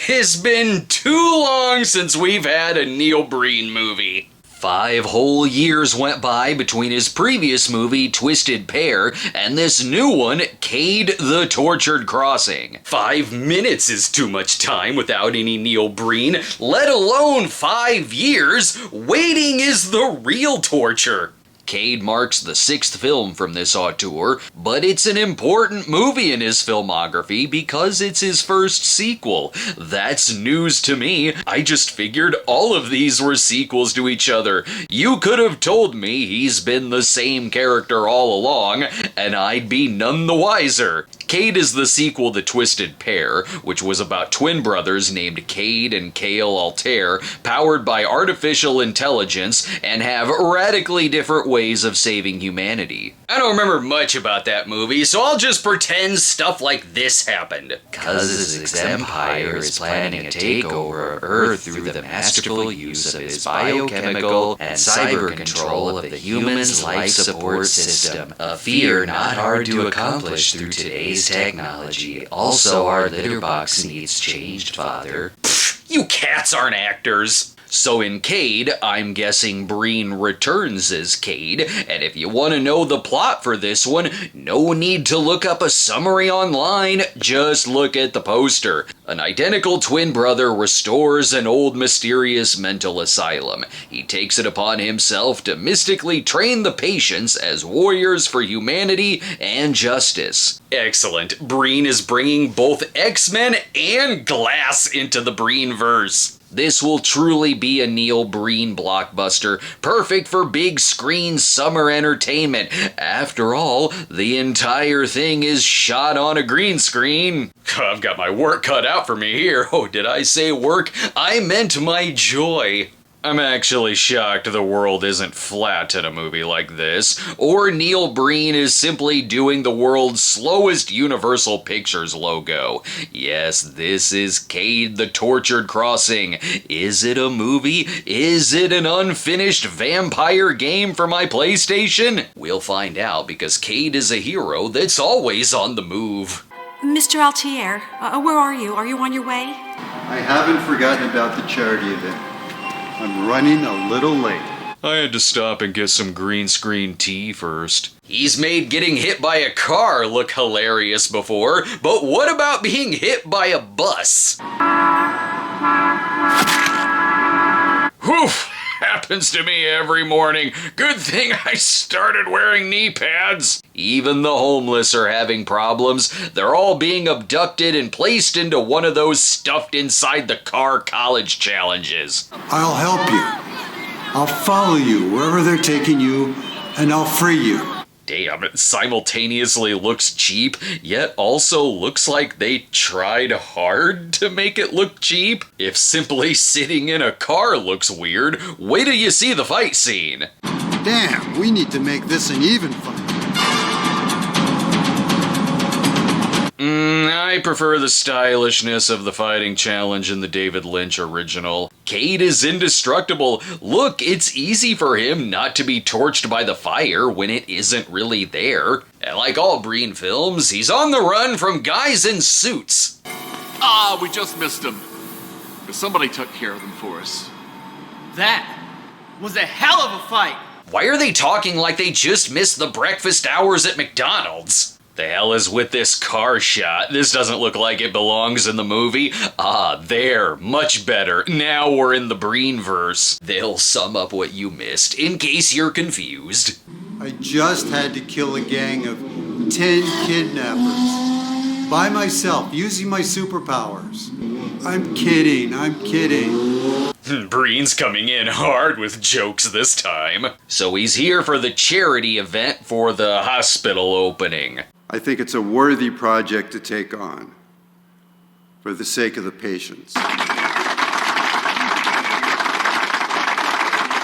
It's been too long since we've had a Neil Breen movie. 5 whole years went by between his previous movie, Twisted Pair, and this new one, Cade the Tortured Crossing. 5 minutes is too much time without any Neil Breen, let alone 5 years. Waiting is the real torture. Cade marks the 6th film from this auteur, but it's an important movie in his filmography because it's his first sequel. That's news to me. I just figured all of these were sequels to each other. You could have told me he's been the same character all along, and I'd be none the wiser. Cade is the sequel to Twisted Pair, which was about twin brothers named Cade and Cale Altair, powered by artificial intelligence, and have radically different ways of saving humanity. I don't remember much about that movie, so I'll just pretend stuff like this happened. Cause his empire is planning a takeover of Earth through the masterful use of his biochemical and cyber control of the human's life support system. A fear not hard to accomplish through today's technology. Also, our litter box needs changed, Father. Pfft, you cats aren't actors. So in Cade, I'm guessing Breen returns as Cade, and if you want to know the plot for this one, no need to look up a summary online, just look at the poster. An identical twin brother restores an old mysterious mental asylum. He takes it upon himself to mystically train the patients as warriors for humanity and justice. Excellent. Breen is bringing both X-Men and Glass into the Breen-verse. This will truly be a Neil Breen blockbuster, perfect for big screen summer entertainment. After all, the entire thing is shot on a green screen. I've got my work cut out for me here. Oh, did I say work? I meant my joy. I'm actually shocked the world isn't flat in a movie like this, or Neil Breen is simply doing the world's slowest Universal Pictures logo. Yes, this is Cade the Tortured Crossing. Is it a movie? Is it an unfinished vampire game for my PlayStation? We'll find out because Cade is a hero that's always on the move. Mr. Altair, where are you? Are you on your way? I haven't forgotten about the charity event. I'm running a little late. I had to stop and get some green screen tea first. He's made getting hit by a car look hilarious before, but what about being hit by a bus? Whew! Happens to me every morning. Good thing I started wearing knee pads. Even the homeless are having problems. They're all being abducted and placed into one of those stuffed inside the car college challenges. I'll help you. I'll follow you wherever they're taking you, and I'll free you. Damn, it simultaneously looks cheap, yet also looks like they tried hard to make it look cheap. If simply sitting in a car looks weird, wait till you see the fight scene. Damn, we need to make this an even fight. I prefer the stylishness of the fighting challenge in the David Lynch original. Cade is indestructible. Look, it's easy for him not to be torched by the fire when it isn't really there. And like all Breen films, he's on the run from guys in suits. We just missed him. But somebody took care of them for us. That was a hell of a fight. Why are they talking like they just missed the breakfast hours at McDonald's? The hell is with this car shot? This doesn't look like it belongs in the movie. There. Much better. Now we're in the Breen-verse. They'll sum up what you missed, in case you're confused. I just had to kill a gang of 10 kidnappers. By myself, using my superpowers. I'm kidding. Breen's coming in hard with jokes this time. So he's here for the charity event for the hospital opening. I think it's a worthy project to take on, for the sake of the patients.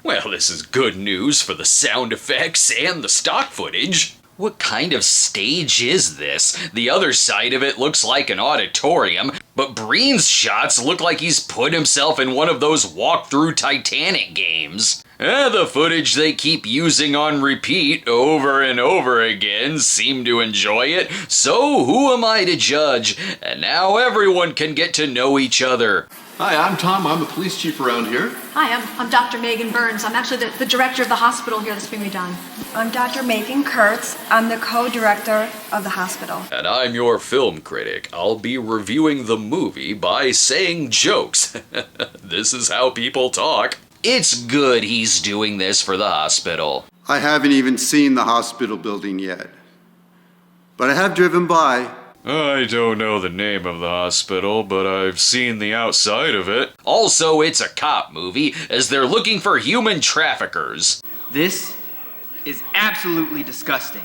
Well, this is good news for the sound effects and the stock footage. What kind of stage is this? The other side of it looks like an auditorium, but Breen's shots look like he's put himself in one of those walk-through Titanic games. The footage they keep using on repeat over and over again seem to enjoy it, so who am I to judge? And now everyone can get to know each other. Hi, I'm Tom. I'm the police chief around here. Hi, I'm Dr. Megan Burns. I'm actually the director of the hospital here that's being redone. I'm Dr. Megan Kurtz. I'm the co-director of the hospital. And I'm your film critic. I'll be reviewing the movie by saying jokes. This is how people talk. It's good he's doing this for the hospital. I haven't even seen the hospital building yet, but I have driven by. I don't know the name of the hospital, but I've seen the outside of it. Also, it's a cop movie, as they're looking for human traffickers. This is absolutely disgusting.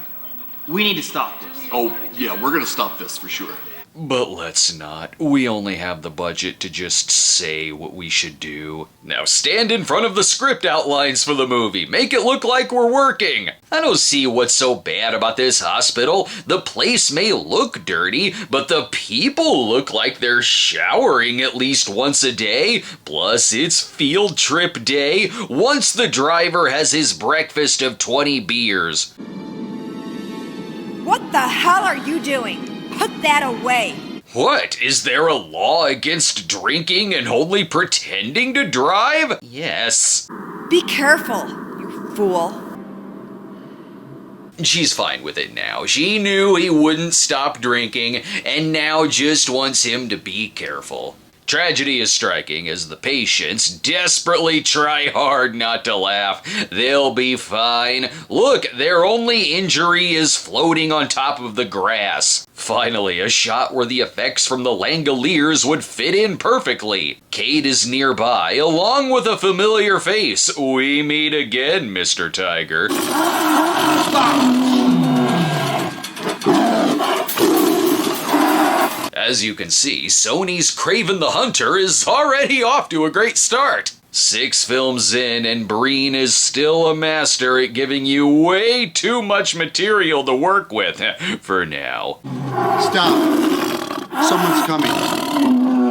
We need to stop this. Oh, yeah, we're gonna stop this for sure. But let's not. We only have the budget to just say what we should do. Now stand in front of the script outlines for the movie. Make it look like we're working. I don't see what's so bad about this hospital. The place may look dirty, but the people look like they're showering at least once a day. Plus, it's field trip day once the driver has his breakfast of 20 beers. What the hell are you doing? Put that away. What? Is there a law against drinking and only pretending to drive? Yes. Be careful, you fool. She's fine with it now. She knew he wouldn't stop drinking and now just wants him to be careful. Tragedy is striking as the patients desperately try hard not to laugh. They'll be fine. Look, their only injury is floating on top of the grass. Finally, a shot where the effects from the Langoliers would fit in perfectly. Cade is nearby, along with a familiar face. We meet again, Mr. Tiger. As you can see, Sony's Kraven the Hunter is already off to a great start. 6 films in, and Breen is still a master at giving you way too much material to work with, for now. Stop. Someone's coming.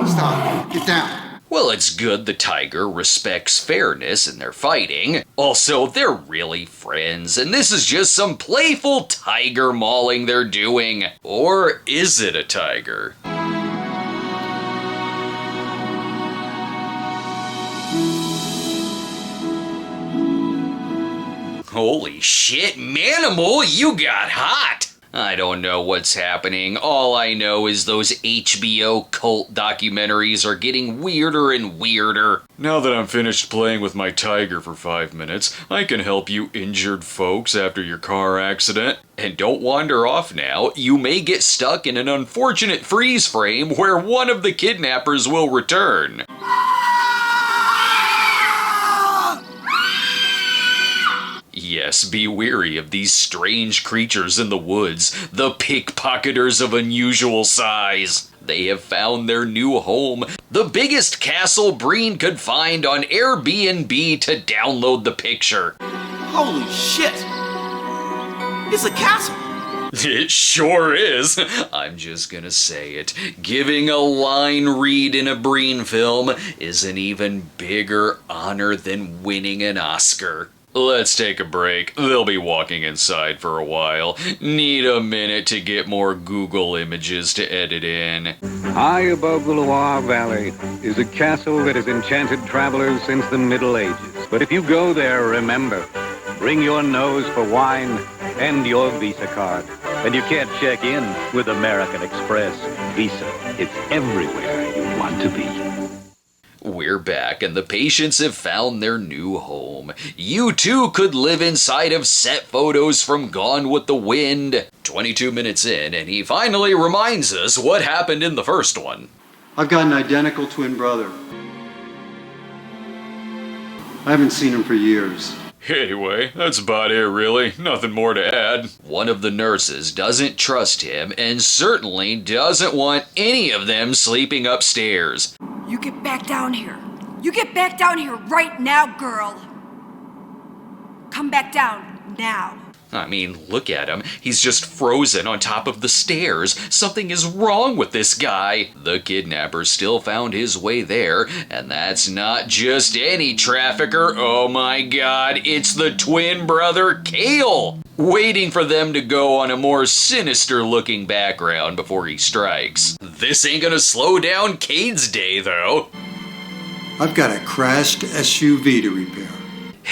Stop. Get down. Well, it's good the Tiger respects fairness in their fighting. Also, they're really friends, and this is just some playful tiger mauling they're doing. Or is it a tiger? Holy shit, Manimal, you got hot! I don't know what's happening. All I know is those HBO cult documentaries are getting weirder and weirder. Now that I'm finished playing with my tiger for 5 minutes, I can help you injured folks after your car accident. And don't wander off now. You may get stuck in an unfortunate freeze frame where one of the kidnappers will return. Yes, be wary of these strange creatures in the woods, the pickpocketers of unusual size. They have found their new home, the biggest castle Breen could find on Airbnb to download the picture. Holy shit! It's a castle! It sure is. I'm just gonna say it. Giving a line read in a Breen film is an even bigger honor than winning an Oscar. Let's take a break. They'll be walking inside for a while. Need a minute to get more Google images to edit in. High above the Loire Valley is a castle that has enchanted travelers since the Middle Ages. But if you go there, remember, bring your nose for wine and your Visa card. And you can't check in with American Express. Visa, it's everywhere you want to be. We're back, and the patients have found their new home. You too could live inside of set photos from Gone with the Wind. 22 minutes in, and he finally reminds us what happened in the first one. I've got an identical twin brother. I haven't seen him for years. Anyway, that's about it really. Nothing more to add. One of the nurses doesn't trust him and certainly doesn't want any of them sleeping upstairs. You get back down here. You get back down here right now, girl. Come back down now. I mean, look at him. He's just frozen on top of the stairs. Something is wrong with this guy. The kidnapper still found his way there, and that's not just any trafficker. Oh my god, it's the twin brother Cale, waiting for them to go on a more sinister looking background before he strikes. This ain't gonna slow down Cade's day though. I've got a crashed SUV to repair.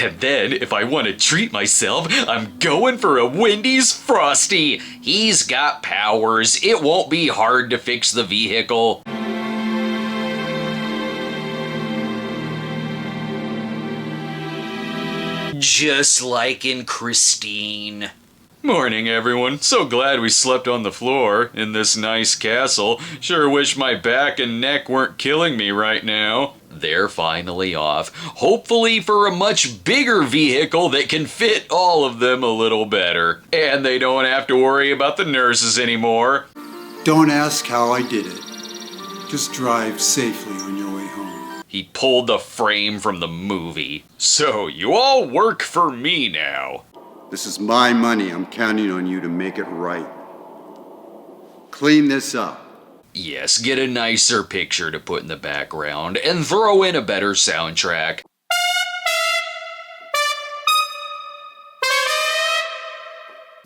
And then, if I want to treat myself, I'm going for a Wendy's Frosty. He's got powers. It won't be hard to fix the vehicle. Just like in Christine. Morning, everyone. So glad we slept on the floor in this nice castle. Sure wish my back and neck weren't killing me right now. They're finally off, hopefully for a much bigger vehicle that can fit all of them a little better. And they don't have to worry about the nurses anymore. Don't ask how I did it. Just drive safely on your way home. He pulled the frame from the movie. So, you all work for me now. This is my money. I'm counting on you to make it right. Clean this up. Yes, get a nicer picture to put in the background, and throw in a better soundtrack.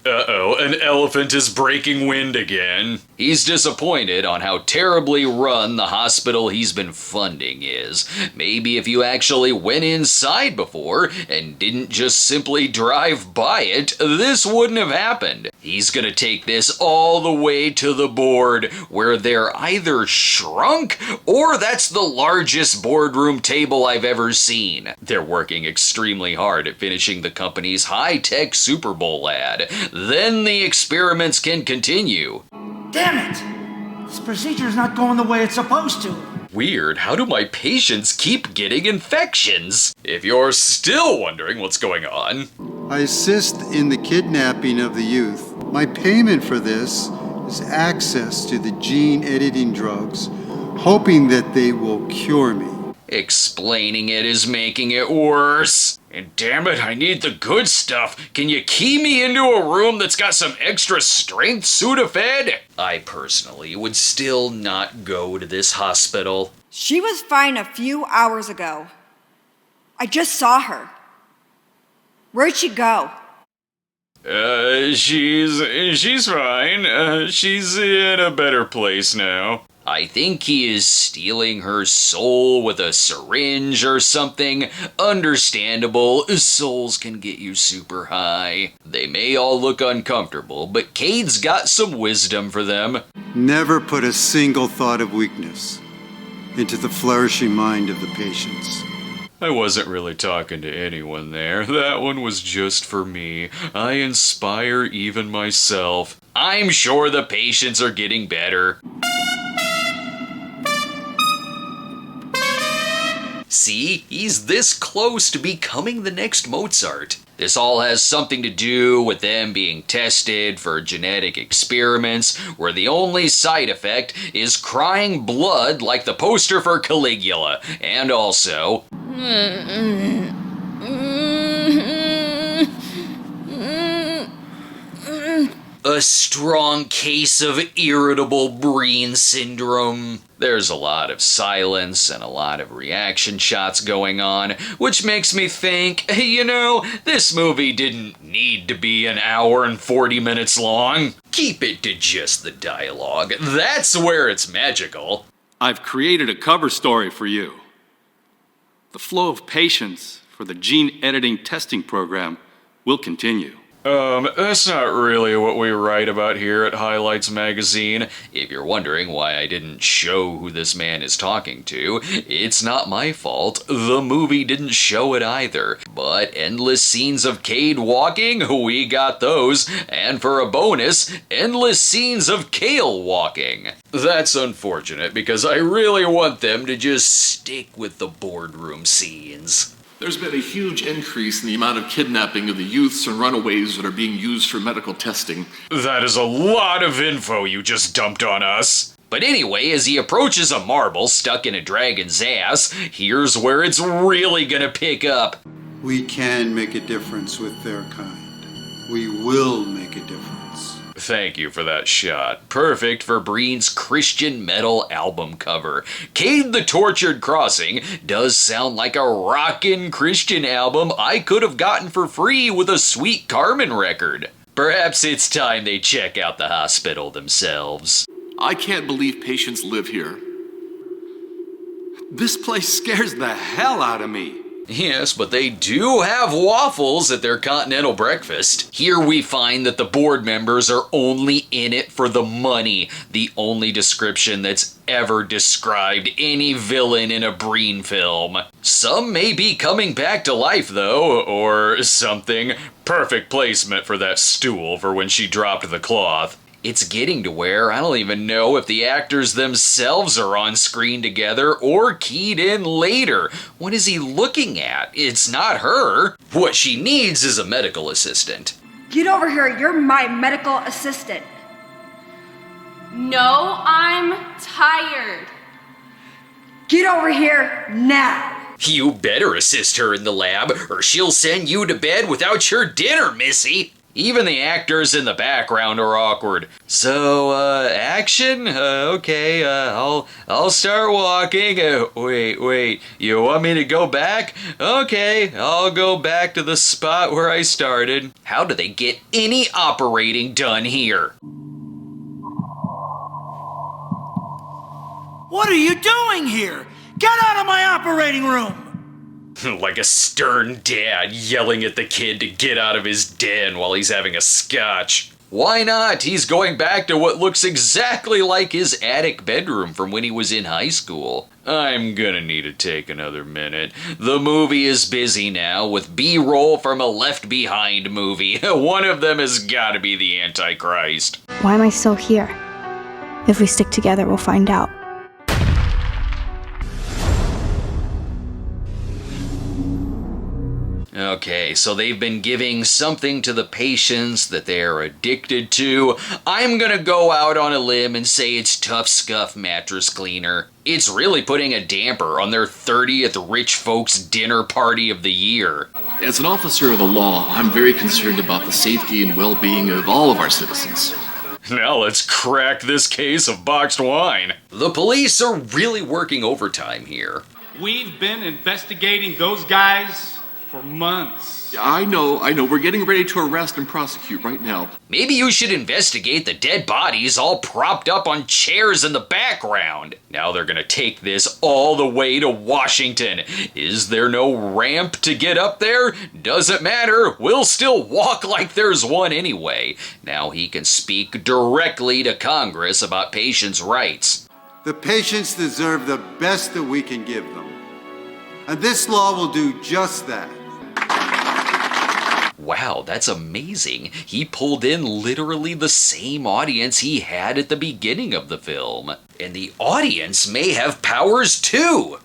Uh-oh, an elephant is breaking wind again. He's disappointed on how terribly run the hospital he's been funding is. Maybe if you actually went inside before and didn't just simply drive by it, this wouldn't have happened. He's gonna take this all the way to the board, where they're either shrunk or that's the largest boardroom table I've ever seen. They're working extremely hard at finishing the company's high-tech Super Bowl ad. Then the experiments can continue. Damn it! This procedure's not going the way it's supposed to. Weird, how do my patients keep getting infections? If you're still wondering what's going on. I assist in the kidnapping of the youth. My payment for this is access to the gene editing drugs, hoping that they will cure me. Explaining it is making it worse. And damn it, I need the good stuff. Can you key me into a room that's got some extra strength Sudafed? I personally would still not go to this hospital. She was fine a few hours ago. I just saw her. Where'd she go? She's fine. She's in a better place now. I think he is stealing her soul with a syringe or something. Understandable, souls can get you super high. They may all look uncomfortable, but Cade's got some wisdom for them. Never put a single thought of weakness into the flourishing mind of the patients. I wasn't really talking to anyone there. That one was just for me. I inspire even myself. I'm sure the patients are getting better. See, he's this close to becoming the next Mozart. This all has something to do with them being tested for genetic experiments, where the only side effect is crying blood like the poster for Caligula, and also... a strong case of irritable Breen syndrome. There's a lot of silence and a lot of reaction shots going on, which makes me think, you know, this movie didn't need to be an hour and 40 minutes long. Keep it to just the dialogue. That's where it's magical. I've created a cover story for you. The flow of patients for the gene editing testing program will continue. That's not really what we write about here at Highlights Magazine. If you're wondering why I didn't show who this man is talking to, it's not my fault. The movie didn't show it either. But endless scenes of Cade walking, we got those. And for a bonus, endless scenes of Cale walking. That's unfortunate because I really want them to just stick with the boardroom scenes. There's been a huge increase in the amount of kidnapping of the youths and runaways that are being used for medical testing. That is a lot of info you just dumped on us. But anyway, as he approaches a marble stuck in a dragon's ass, here's where it's really gonna pick up. We can make a difference with their kind. we will make a difference. Thank you for that shot. Perfect for Breen's Christian metal album cover. Cade the Tortured Crossing does sound like a rockin' Christian album I could have gotten for free with a Sweet Carmen record. Perhaps it's time they check out the hospital themselves. I can't believe patients live here. This place scares the hell out of me. Yes, but they do have waffles at their continental breakfast. Here we find that the board members are only in it for the money. The only description that's ever described any villain in a Breen film. Some may be coming back to life though, or something. Perfect placement for that stool for when she dropped the cloth. It's getting to where I don't even know if the actors themselves are on screen together or keyed in later. What is he looking at? It's not her. What she needs is a medical assistant. Get over here, you're my medical assistant. No, I'm tired. Get over here now. You better assist her in the lab, or she'll send you to bed without your dinner, missy. Even the actors in the background are awkward. So, action? Okay, I'll start walking. Wait, you want me to go back? Okay, I'll go back to the spot where I started. How do they get any operating done here? What are you doing here? Get out of my operating room! Like a stern dad yelling at the kid to get out of his den while he's having a scotch. Why not? He's going back to what looks exactly like his attic bedroom from when he was in high school. I'm gonna need to take another minute. The movie is busy now with B-roll from a Left Behind movie. One of them has gotta be the Antichrist. Why am I still here? If we stick together, we'll find out. Okay, so they've been giving something to the patients that they are addicted to. I'm gonna go out on a limb and say it's Tough Scuff Mattress Cleaner. It's really putting a damper on their 30th rich folks dinner party of the year. As an officer of the law, I'm very concerned about the safety and well-being of all of our citizens. Now let's crack this case of boxed wine. The police are really working overtime here. We've been investigating those guys for months. I know. We're getting ready to arrest and prosecute right now. Maybe you should investigate the dead bodies all propped up on chairs in the background. Now they're gonna take this all the way to Washington. Is there no ramp to get up there? Doesn't matter. We'll still walk like there's one anyway. Now he can speak directly to Congress about patients' rights. The patients deserve the best that we can give them. And this law will do just that. Wow, that's amazing. He pulled in literally the same audience he had at the beginning of the film. And the audience may have powers too.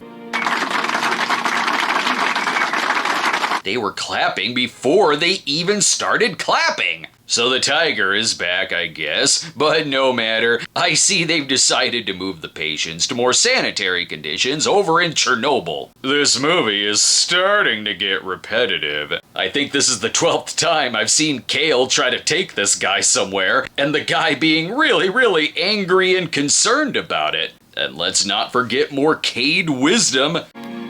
They were clapping before they even started clapping. So the tiger is back, I guess, but no matter. I see they've decided to move the patients to more sanitary conditions over in Chernobyl. This movie is starting to get repetitive. I think this is the 12th time I've seen Cale try to take this guy somewhere, and the guy being really angry and concerned about it. And let's not forget more Cade wisdom.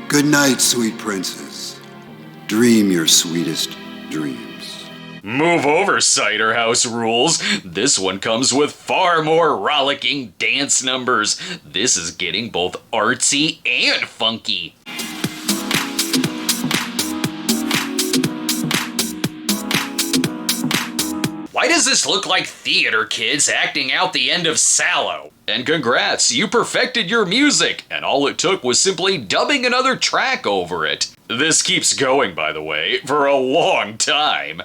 Good night, sweet princess. Dream your sweetest dreams. Move over, Cider House Rules. This one comes with far more rollicking dance numbers. This is getting both artsy and funky. Why does this look like theater kids acting out the end of Sallow? And congrats, you perfected your music, and all it took was simply dubbing another track over it. This keeps going, by the way, for a long time.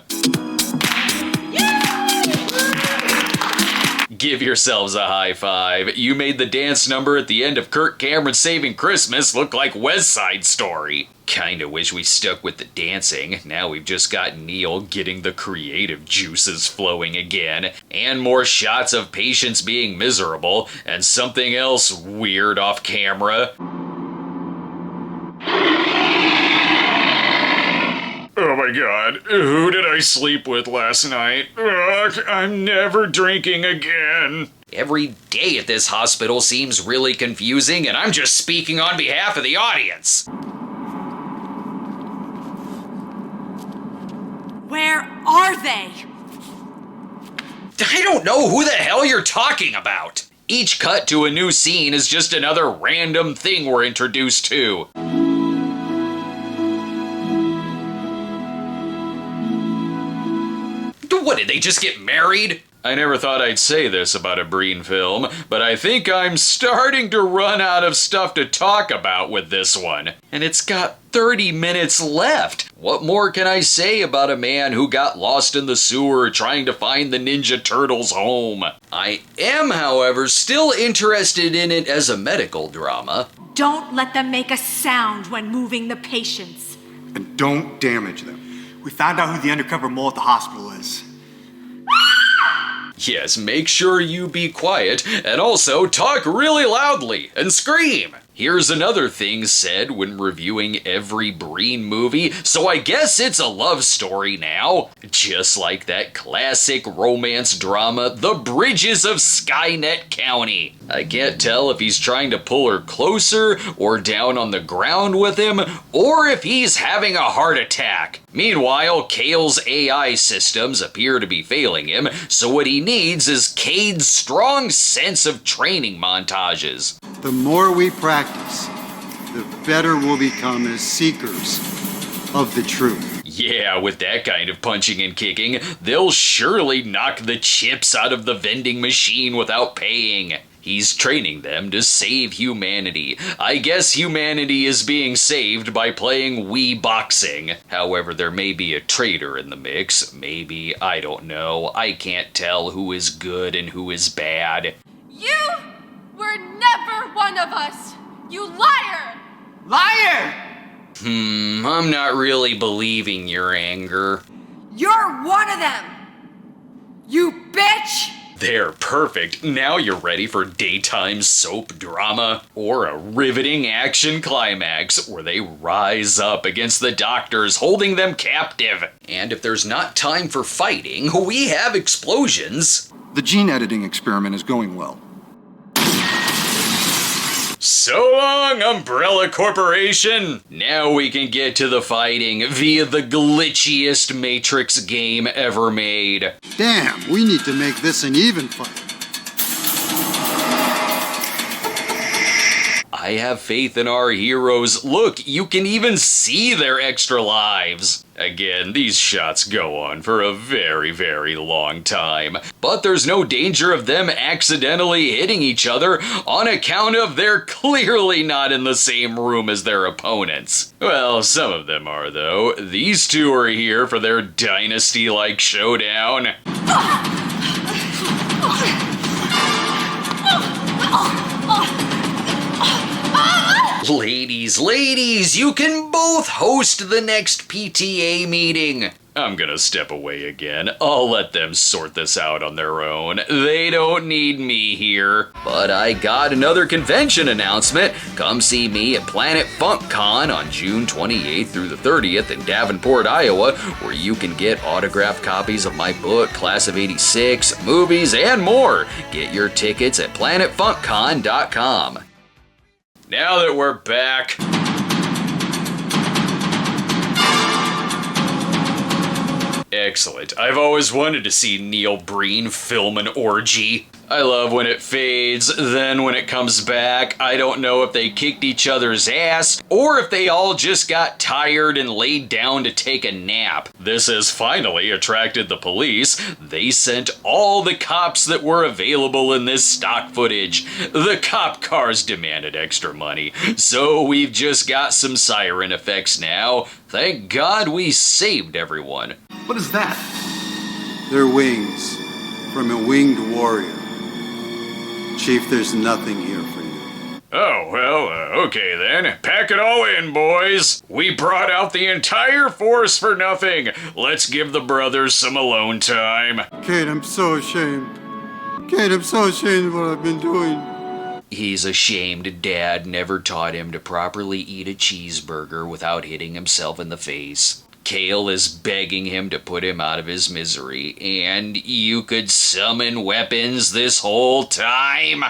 Give yourselves a high five. You made the dance number at the end of Kirk Cameron's Saving Christmas look like West Side Story. Kinda wish we stuck with the dancing. Now we've just got Neil getting the creative juices flowing again, and more shots of patients being miserable, and something else weird off camera. Oh my my god, who did I sleep with last night? Ugh, I'm never drinking again. Every day at this hospital seems really confusing, and I'm just speaking on behalf of the audience. Where are they? I don't know who the hell you're talking about. Each cut to a new scene is just another random thing we're introduced to. What, did they just get married? I never thought I'd say this about a Breen film, but I think I'm starting to run out of stuff to talk about with this one. And it's got 30 minutes left. What more can I say about a man who got lost in the sewer trying to find the Ninja Turtles' home? I am, however, still interested in it as a medical drama. Don't let them make a sound when moving the patients. And don't damage them. We found out who the undercover mole at the hospital is. Yes, make sure you be quiet, and also talk really loudly and scream. Here's another thing said when reviewing every Breen movie, so I guess it's a love story now. Just like that classic romance drama, The Bridges of Skynet County. I can't tell if he's trying to pull her closer or down on the ground with him, or if he's having a heart attack. Meanwhile, Kale's AI systems appear to be failing him, so what he needs is Cade's strong sense of training montages. The more we practice, the better we'll become as seekers of the truth. Yeah, with that kind of punching and kicking, they'll surely knock the chips out of the vending machine without paying. He's training them to save humanity. I guess humanity is being saved by playing Wii boxing. However, there may be a traitor in the mix. Maybe, I don't know. I can't tell who is good and who is bad. You were never one of us! You liar! Liar! I'm not really believing your anger. You're one of them! You bitch! They're perfect. Now you're ready for daytime soap drama or a riveting action climax where they rise up against the doctors holding them captive. And if there's not time for fighting, we have explosions. The gene editing experiment is going well. So long, Umbrella Corporation! Now we can get to the fighting via the glitchiest Matrix game ever made. Damn, we need to make this an even fight. I have faith in our heroes. Look, you can even see their extra lives. Again, these shots go on for a very, very long time. But there's no danger of them accidentally hitting each other on account of they're clearly not in the same room as their opponents. Well, some of them are, though. These two are here for their dynasty-like showdown. Ladies, you can both host the next PTA meeting. I'm gonna step away again. I'll let them sort this out on their own. They don't need me here. But I got another convention announcement. Come see me at Planet Funk Con on June 28th through the 30th in Davenport, Iowa, where you can get autographed copies of my book, Class of '86, movies, and more. Get your tickets at planetfunkcon.com. Now that we're back... Excellent. I've always wanted to see Neil Breen film an orgy. I love when it fades, then when it comes back, I don't know if they kicked each other's ass, or if they all just got tired and laid down to take a nap. This has finally attracted the police. They sent all the cops that were available in this stock footage. The cop cars demanded extra money, so we've just got some siren effects now. Thank God we saved everyone. What is that? They're wings from a winged warrior. Chief, there's nothing here for you. Oh, well, okay then. Pack it all in, boys. We brought out the entire force for nothing. Let's give the brothers some alone time. Cade, I'm so ashamed. Cade, I'm so ashamed of what I've been doing. He's ashamed Dad never taught him to properly eat a cheeseburger without hitting himself in the face. Kale is begging him to put him out of his misery, and you could summon weapons this whole time?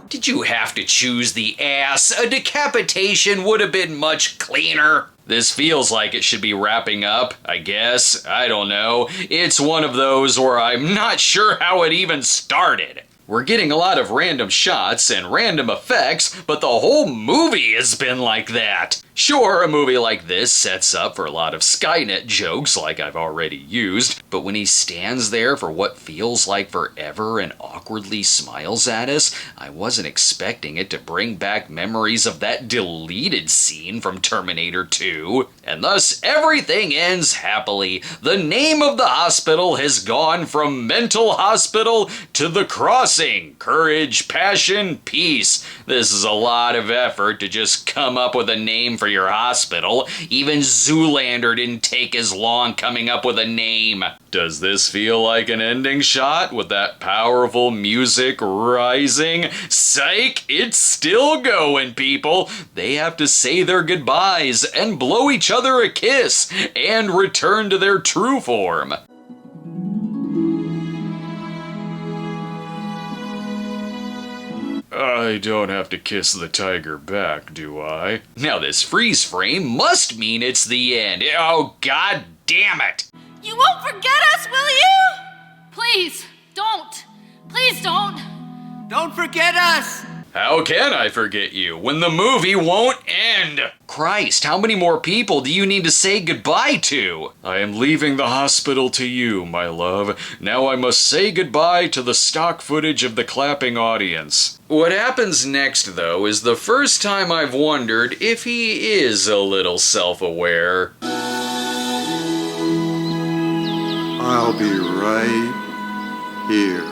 Did you have to choose the ass? A decapitation would have been much cleaner. This feels like it should be wrapping up, I guess. I don't know. It's one of those where I'm not sure how it even started. We're getting a lot of random shots and random effects, but the whole movie has been like that. Sure, a movie like this sets up for a lot of Skynet jokes like I've already used, but when he stands there for what feels like forever and awkwardly smiles at us, I wasn't expecting it to bring back memories of that deleted scene from Terminator 2. And thus, everything ends happily. The name of the hospital has gone from Mental Hospital to The Crossing. Courage, passion, peace. This is a lot of effort to just come up with a name for your hospital. Even Zoolander didn't take as long coming up with a name. Does this feel like an ending shot with that powerful music rising? Psych, it's still going, people. They have to say their goodbyes and blow each other a kiss and return to their true form. I don't have to kiss the tiger back, do I? Now this freeze frame must mean it's the end. Oh, god damn it! You won't forget us, will you? Please, don't. Please don't. Don't forget us! How can I forget you when the movie won't end? Christ, how many more people do you need to say goodbye to? I am leaving the hospital to you, my love. Now I must say goodbye to the stock footage of the clapping audience. What happens next, though, is the first time I've wondered if he is a little self-aware. I'll be right here.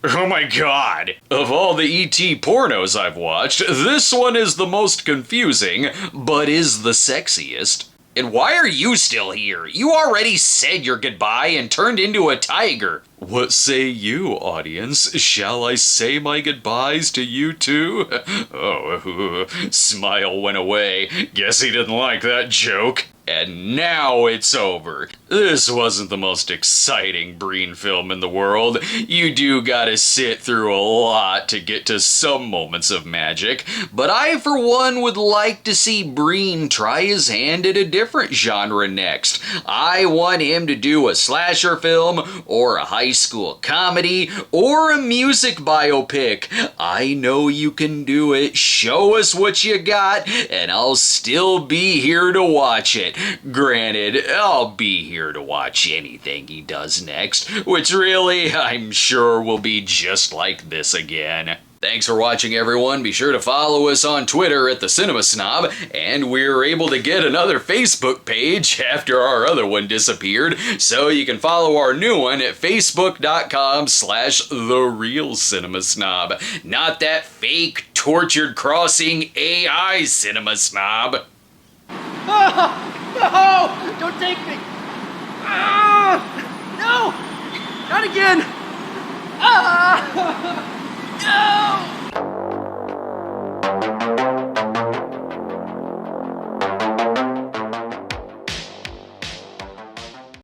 Oh my god! Of all the E.T. pornos I've watched, this one is the most confusing, but is the sexiest. And why are you still here? You already said your goodbye and turned into a tiger. What say you, audience? Shall I say my goodbyes to you too? Oh, smile went away. Guess he didn't like that joke. And now it's over. This wasn't the most exciting Breen film in the world. You do gotta sit through a lot to get to some moments of magic, but I for one would like to see Breen try his hand at a different genre next. I want him to do a slasher film, or a high school comedy, or a music biopic. I know you can do it. Show us what you got, and I'll still be here to watch it. Granted, I'll be here to watch anything he does next, which really, I'm sure will be just like this again. Thanks for watching, everyone. Be sure to follow us on Twitter at the Cinema Snob, and we were able to get another Facebook page after our other one disappeared, so you can follow our new one at facebook.com/TheRealCinemaSnob. Not that fake, tortured crossing AI Cinema Snob. No! Don't take me! No! Not again! No!